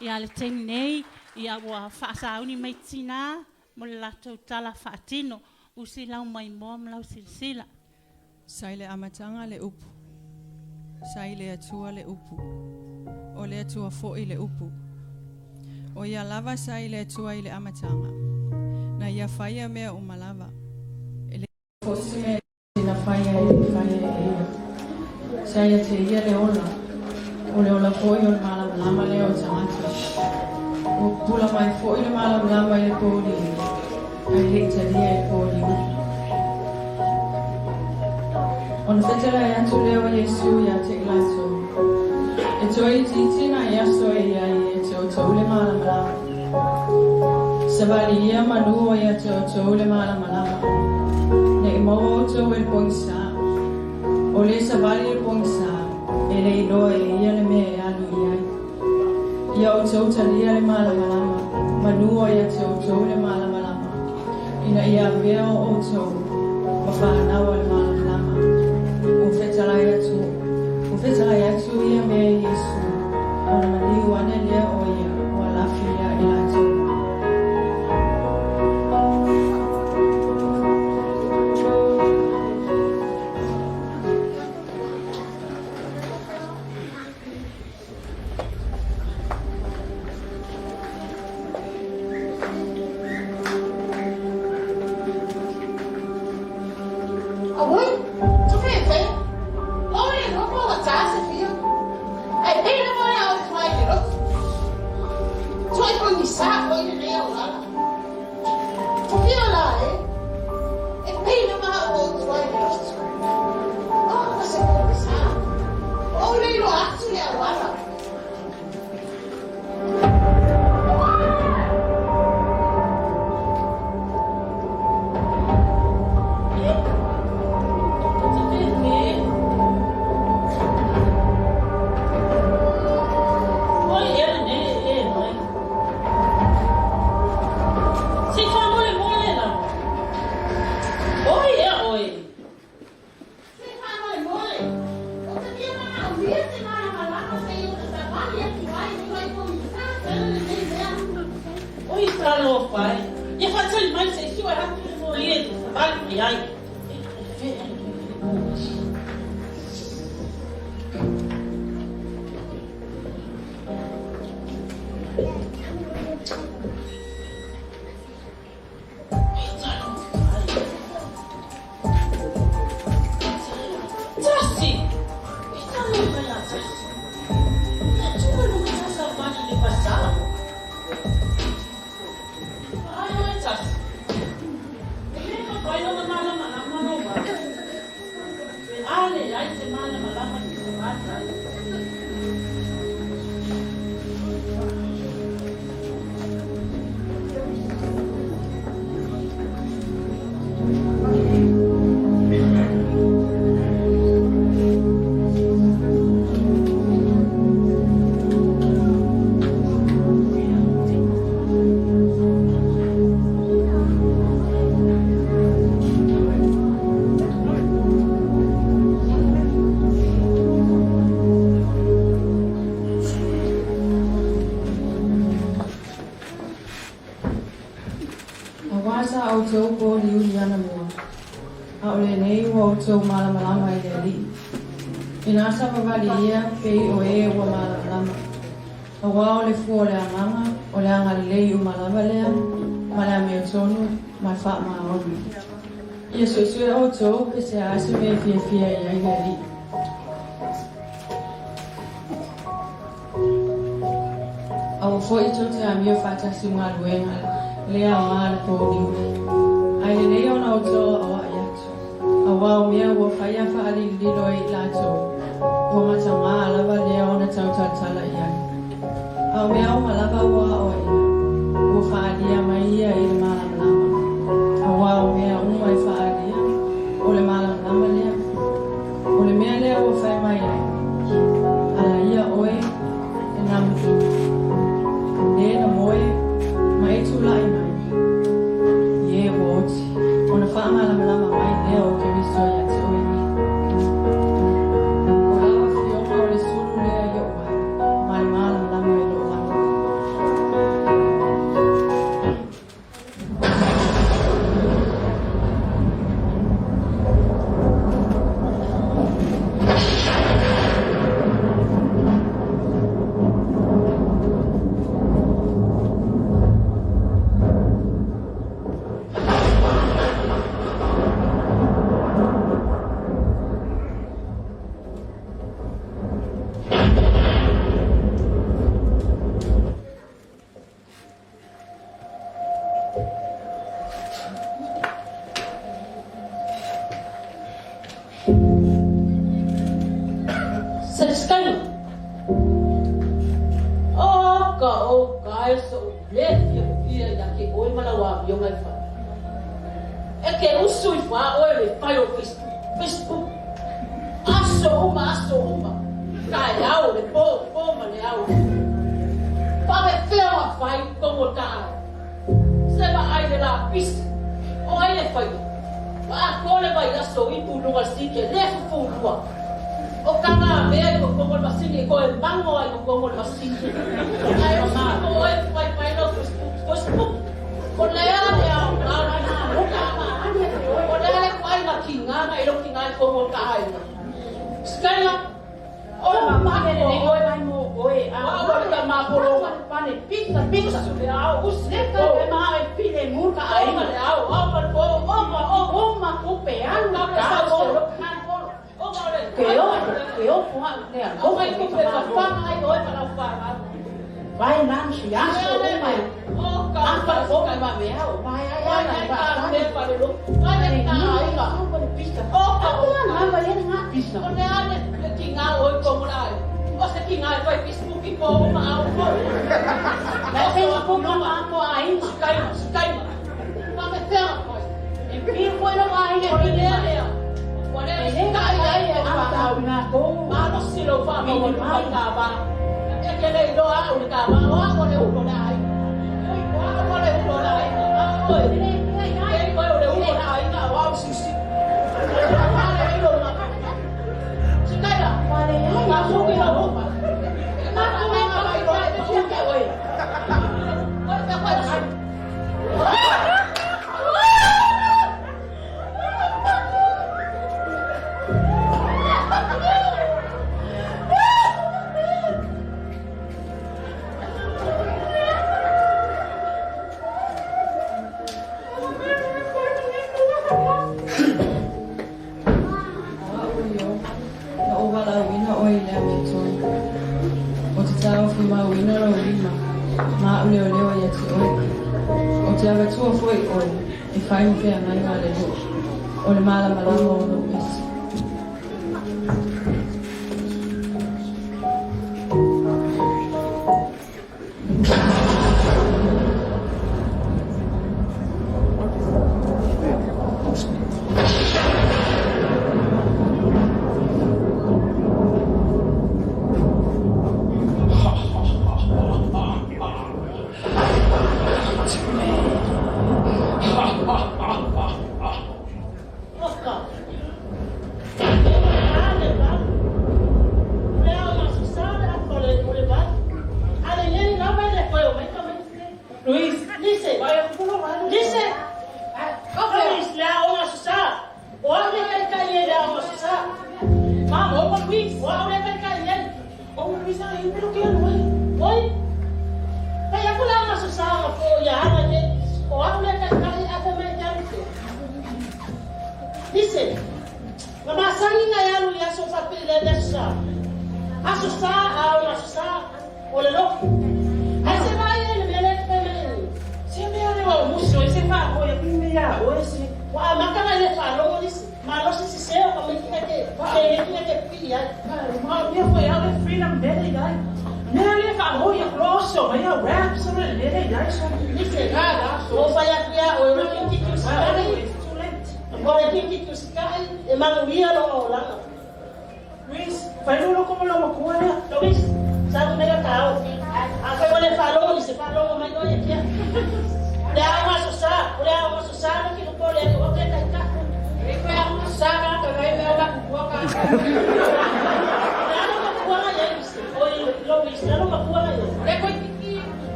ia le tegi nei ia ua faasauni mai tinā mo le latou tala faatino usi lau mai moa ma lau silasila. Sai le amatanga le upu. Sai le atua le upu. O le atua fo'i le upu. O ia lava sai le atua i le amatanga. Na ia whaia mea o malava. Ele fosi mea tina whaia e ia. Sai a te ia le ola. O le ola fo'i o le malama leo o tangata. O pula mai fo'i le malama i le pōli. Ai le italia i pōli upu. Ona whetara e atu leo Yesu ia te ilato. E toi titina i aso e ia i te o tau le malama. Sabali ia manua ia te o tau le malama. Ne i maua o tau e poingsa. O le sabali e poingsa. E le iloa e ia le mea e alu iai. Ia o tau talia le malama. Manua ia te o tau le malama. Ina ia vea o tau. Mawhanawa le malama. O whetara atu ia mea Yesu. Ona maniu ane lea o ia. O alafia i lato. Tau malama i le li. Ina sa mawali ia pei o e ua malama. A wao le fua le amanga o le anga lei u malama lea. Malama me o tonu mai wha maa onu. Ia sui o tau pe se ase me fia i ai le li. A o fo i tau te amio whatasi ngā luenga lea o ngā le pōni. Ai le nei ona o tau a wa a wao mea ua whaia whaali lilo i lato. Ua mata ngā alava lea ona tau tala i ai. A mea o malava ua o ia. Ua whaalia mai ia i le malama. A wao mea umai whaalia o le malama lea. O le mea lea ua whai mai ai. Ala ia oe e namutu. Le na moe ma e tulai mai. Ie woti. Ona wha malama mai lea o ke viso ia te oe. O lawa whioma o le suru lea i o wai. Mai malama e lo lama. ka o kai so le fia ya ke oi malawa yo ngai fa e ke usu I fa o le fai o Facebook aso uma kai au le po ma le au pa me fea fai como ka se va ai de la pis o ai le fai pa ko le vai aso I pu no si ke le fu o kanga mea ko como el masini ko el mango ai ko como el masini ai ma o e pai no Facebook ko le ala o kama o le ala pai na kinga na ilo kinga ko mo ka ai skala o ma ke le ko ai mo o e a o ka ma polo pa ne pizza su le au usle ka e ma e pile mu ka ai ma le au o ma ko pe an na ka o que eu fui né como é que você vai falar aí hoje para falar vai lá no chiaço vai para fora vai ver vai aí para lo vai aí lá para pista não vai nem na pista onde é que tinha hoje como lá você tinha vai Facebook e como mal mas Facebook não há ainda cai mas é certo e viu foi lá aí Malo silo fa mo mai ka ba e ke le do a u ka ba wa ko le u ko dai wa ko le u ko dai o e ko le u ko dai ka wa su si wa le do na si dai la wa le ya so ki la ro ba ma ko me ka ba do e si ke oi wa ka ba tua foi e fai um pé na imagem o le mala malamo no pes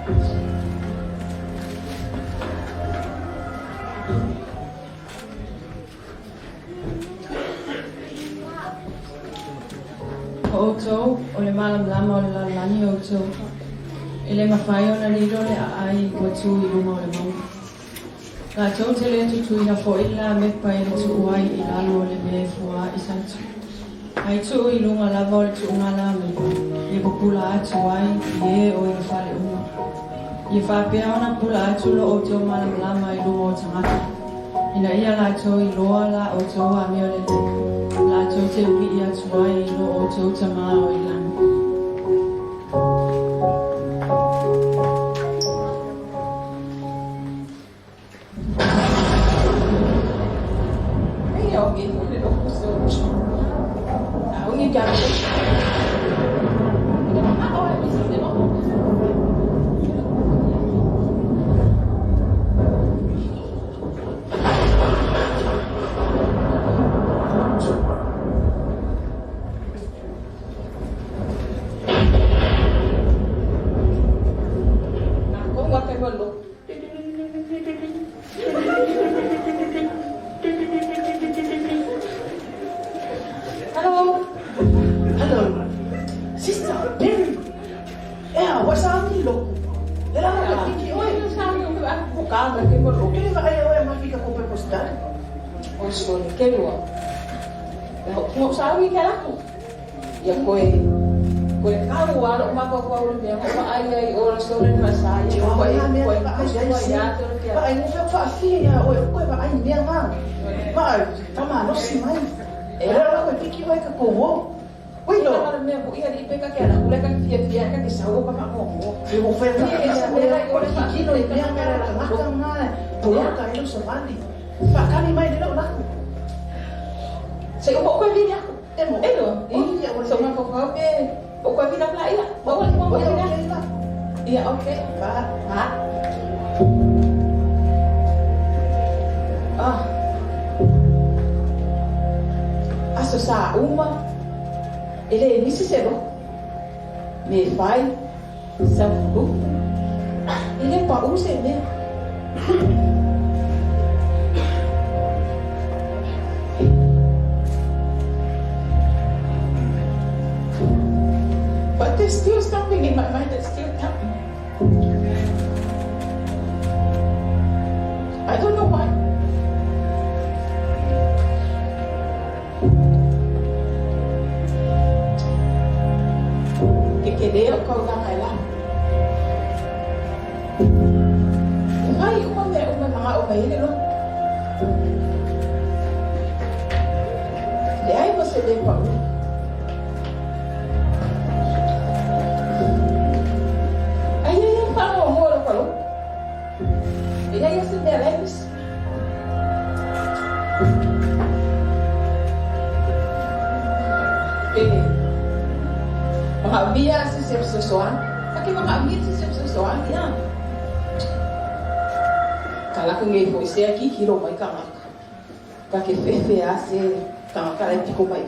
Oto, o le malam lama o le lalani oto. E le mawhai o na lido le ai kua tū I runga o le mau. La tau te le tutu I na fo ila me pai le tu uai I lalo o le me fua I santu. Ai tu I runga lava o le tu unga la me. I popula atu ai I e o I le whale unga. I whapea ona pula atu lo o tau malam lama I runga o tangata. Ina ia la tau I loa la o tau a me o le te. La tau te ui I atu ai I lo o tau tama o I lana. But there's still something in my mind that's still coming. I don't know why. Que deu kau dah kailan. Mai uma mga ini loh. Dia você vê qual. Ele é esse Beleves. Mga biya si sepsusuan. Aki mga biya si sepsusuan. Yan. Kala ko ngayon po siya kikiro may kamak. Kakifefe ase kamakala tiko may.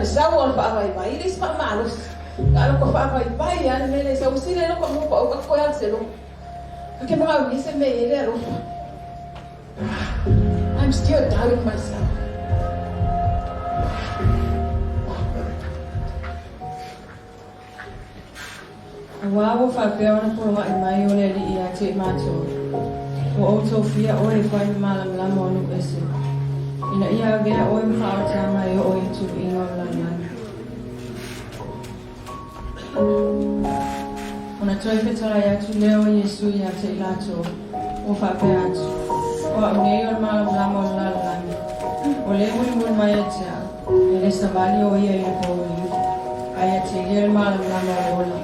Sawan pa abay-bay, ilis pa malos. Kalau ko pa abay-bay, yan, may sa usila no ko mo pa ugat ko yan silo. Kaya mga bisa may ilero. I'm still doubting myself. Awawa whapea ona pulunga I mai o le li I te mātua. O outou fia o le whai malam lama onu ese. Ina ia gea oi mha o tama e o I tu inga o lanani. Ona toi petara I atu leo Yesu I te ilato o whapea atu. O au nei o malam lama o lanani. O le muli mai e te au. E le savali o ia I le pōu I. Ai a te lia le malam lama o ola.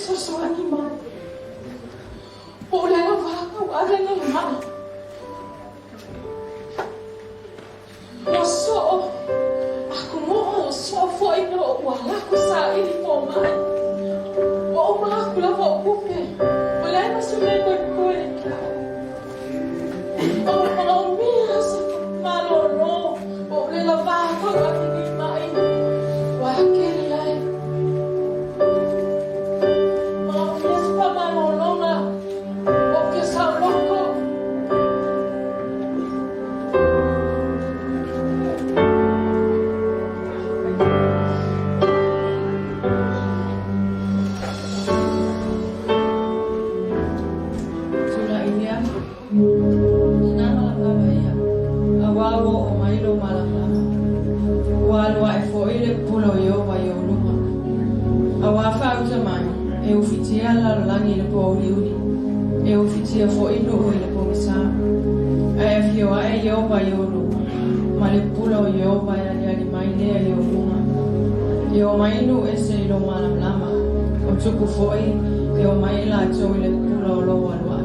Sosuani ma. Ole la vaka wale na ma. Moso aku mo so foi no wala ku sa ini po mai. O ma aku la vo kupe. Ole na sume ko ko ka. O mi sa malo no. Ole la vaka wale ni mai. Wa ke lai. Tuku foi e o mai la tau le pula o loa loa.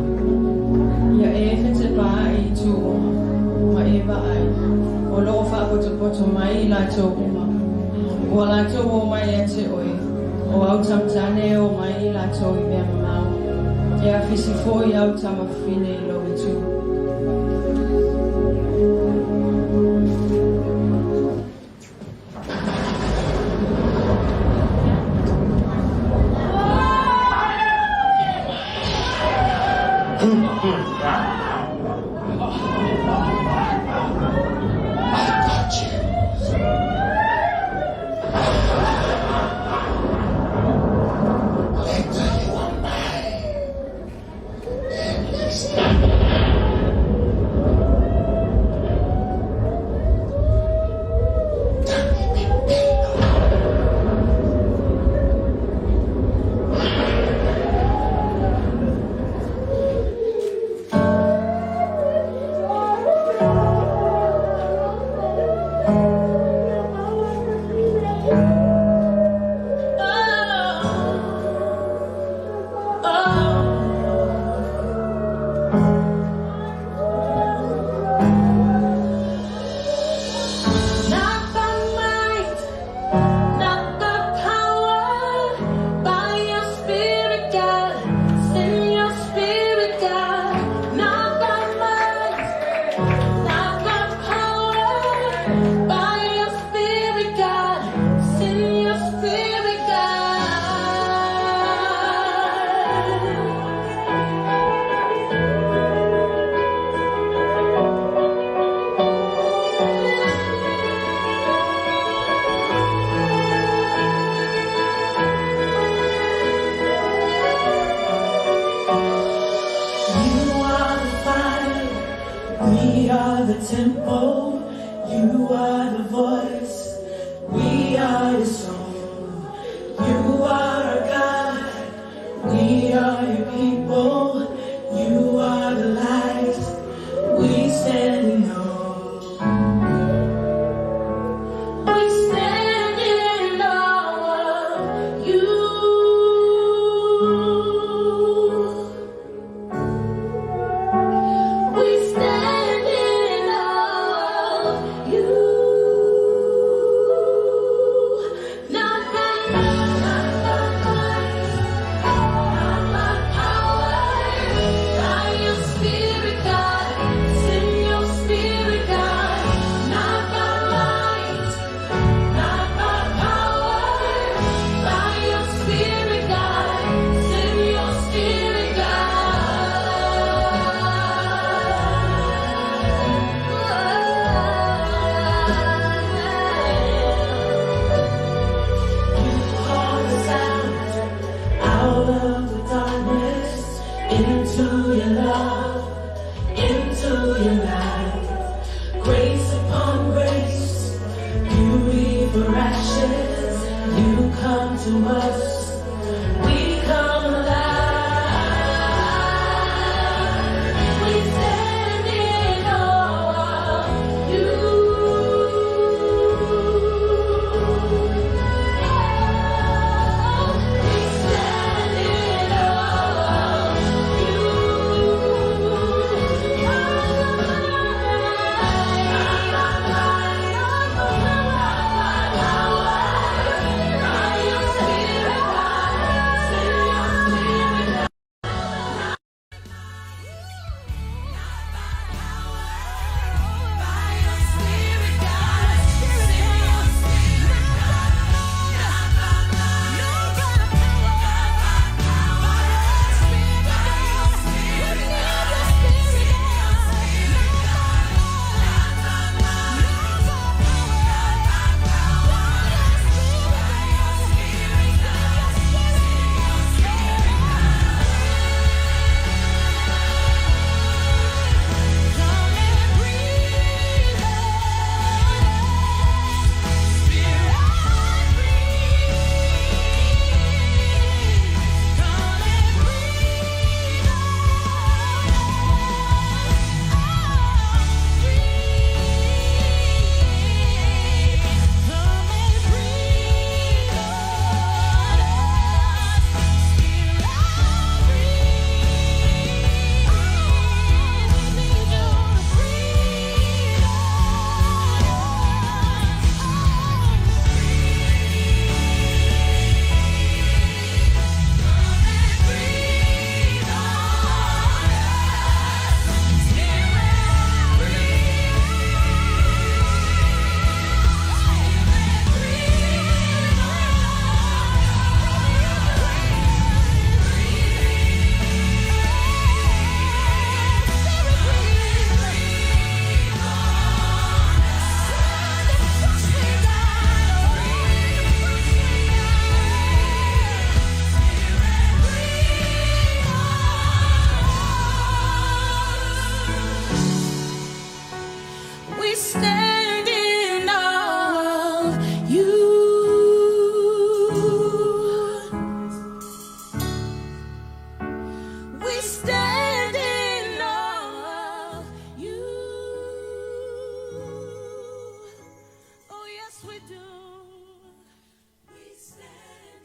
Ia e fete paa i tu ma e ba ai. O loo wha poto mai la tau uma. Ua la tau o mai e te oi. O au tamtane o mai la tau i mea mamau. E a fisi foi au tamawhine i lo i tu. Temple, you are the voice, we are your song. You are our God, we are your people. You are the light, we stand in awe. We stand in awe of you. We stand. Grace upon grace, beauty for ashes, you come to us.